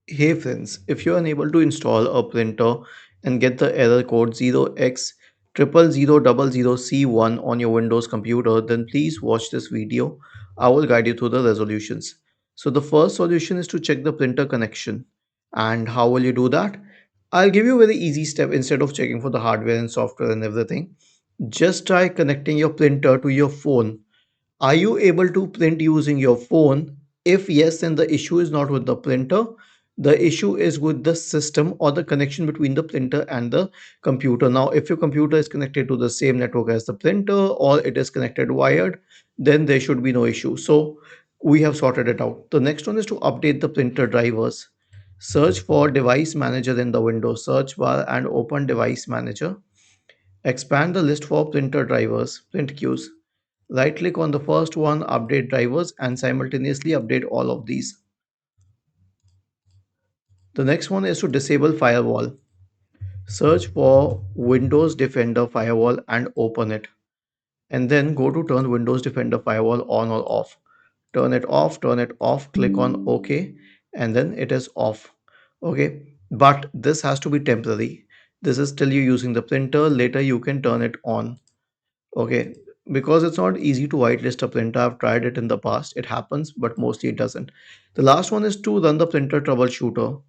Hey friends, if you're unable to install a printer and get the error code 0x00000c1 on your Windows computer, then please watch this video. I will guide you through the resolutions. So the first solution is to check the printer connection. And how will you do that? I'll give you a very easy step instead of checking for the hardware and software and everything. Just try connecting your printer to your phone. Are you able to print using your phone? If yes, then the issue is not with the printer. The issue is with the system or the connection between the printer and the computer. Now, if your computer is connected to the same network as the printer or it is connected wired, then there should be no issue. So we have sorted it out. The next one is to update the printer drivers. Search for device manager in the Windows search bar and open device manager. Expand the list for printer drivers, print queues. Right click on the first one, update drivers, and simultaneously update all of these. The next one is to disable firewall. Search for Windows Defender Firewall and open it. And then go to turn Windows Defender Firewall on or off. Turn it off, click on OK, and then it is off. Okay, but this has to be temporary. This is still you using the printer. Later you can turn it on. Okay, because it's not easy to whitelist a printer. I've tried it in the past. It happens, but mostly it doesn't. The last one is to run the printer troubleshooter.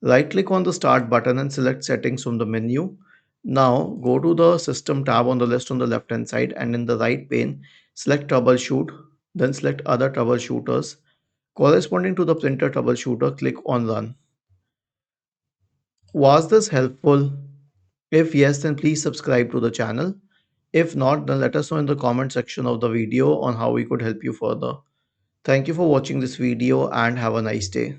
Right click on the start button and select settings from the menu. Now go to the system tab on the list on the left hand side, and in the right pane, select troubleshoot, then select other troubleshooters. Corresponding to the printer troubleshooter, click on run. Was this helpful? If yes, then please subscribe to the channel. If not, then let us know in the comment section of the video on how we could help you further. Thank you for watching this video and have a nice day.